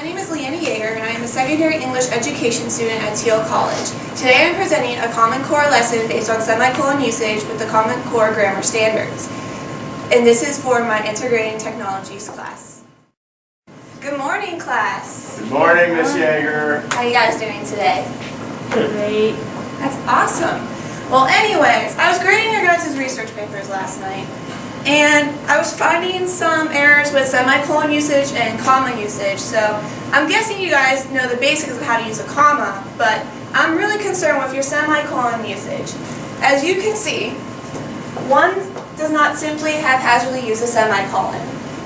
My name is Leanna Yeager, and I am a secondary English education student at Thiel College. Today I am presenting a Common Core lesson based on semicolon usage with the Common Core grammar standards. And this is for my Integrating Technologies class. Good morning, class. Good morning, Miss Yeager. How are you guys doing today? Great. That's awesome. Well, anyways, I was grading your guys' research papers last night, and I was finding some errors with semicolon usage and comma usage. So I'm guessing you guys know the basics of how to use a comma, but I'm really concerned with your semicolon usage. As you can see, one does not simply haphazardly use a semicolon.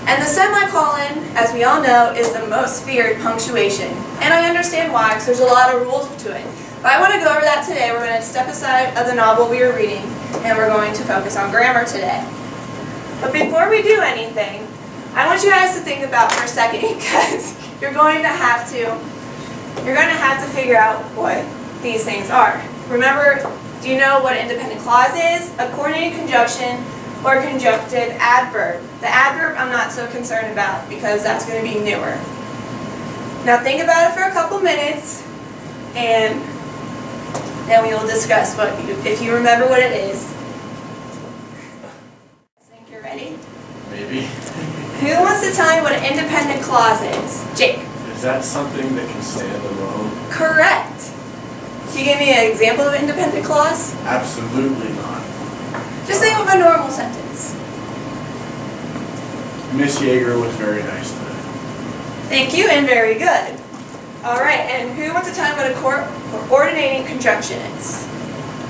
And the semicolon, as we all know, is the most feared punctuation. And I understand why, because there's a lot of rules to it. But I want to go over that today. We're going to step aside of the novel we are reading, and we're going to focus on grammar today. But before we do anything, I want you guys to think about for a second, because you're going to have to figure out what these things are. Remember, do you know what an independent clause is? A coordinated conjunction or conjunctive adverb. The adverb I'm not so concerned about because that's going to be newer. Now think about it for a couple minutes, and then we will discuss if you remember what it is. Think you're ready? Maybe. Who wants to tell me what an independent clause is? Jake. Is that something that can stand alone? Correct. Can you give me an example of an independent clause? Absolutely not. Just think of a normal sentence. Miss Yeager was very nice today. Thank you, and very good. All right, and who wants to tell me what a coordinating conjunction is?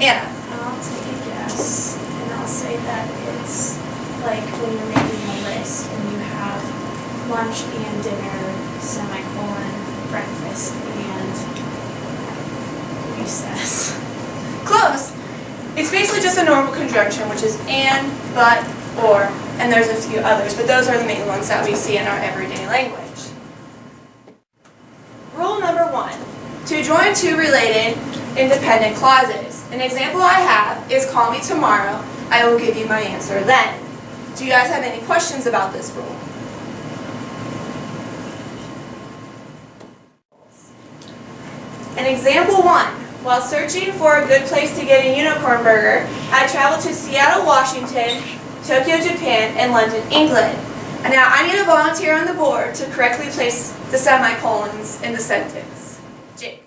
Anna. I'll take a guess, and I'll say that it's like when you're making a list and you have lunch and dinner, semicolon, breakfast and recess. Close. It's basically just a normal conjunction, which is and, but, or, and there's a few others, but those are the main ones that we see in our everyday language. Rule number 1, to join two related independent clauses. An example I have is call me tomorrow, I will give you my answer then. Do you guys have any questions about this rule? An example 1, while searching for a good place to get a unicorn burger, I traveled to Seattle, Washington, Tokyo, Japan, and London, England. And now I need a volunteer on the board to correctly place the semicolons in the sentence. Jake.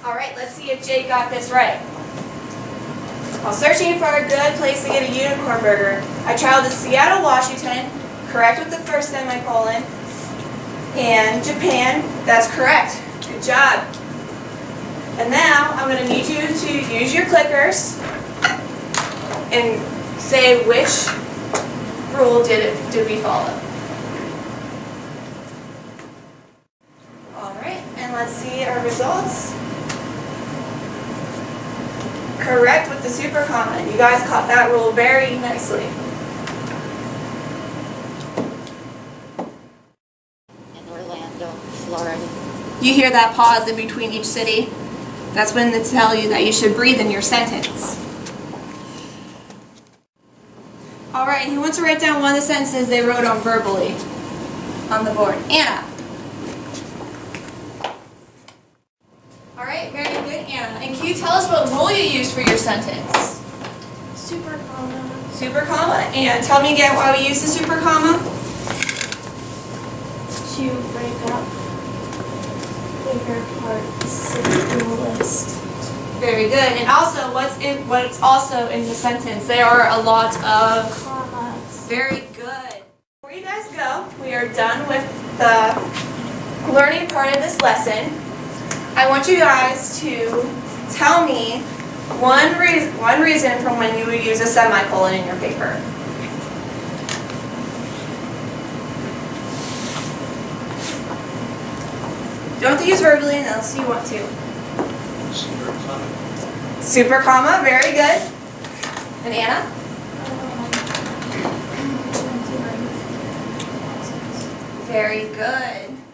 Alright, let's see if Jake got this right. While searching for a good place to get a unicorn burger, I traveled to Seattle, Washington, correct with the first semicolon, and Japan, that's correct. Good job. And now I'm going to need you to use your clickers and say which rule did we follow. Alright, and let's see our results. Correct with the super comma. You guys caught that rule very nicely. In Orlando, Florida. You hear that pause in between each city? That's when they tell you that you should breathe in your sentence. Alright, and who wants to write down one of the sentences they wrote on verbally on the board? Anna. Alright, very good, Anna. And can you tell us what rule you used for your sentence? Super comma. Super comma. And tell me again why we use the super comma. To break up bigger parts in the list. Very good. And also, what's also in the sentence? There are a lot of Commas. very good. Before you guys go, we are done with the learning part of this lesson. I want you guys to tell me one reason from when you would use a semicolon in your paper. You don't have to use verbally unless you want to. Super comma. Super comma, very good. And Anna? 29. Very good.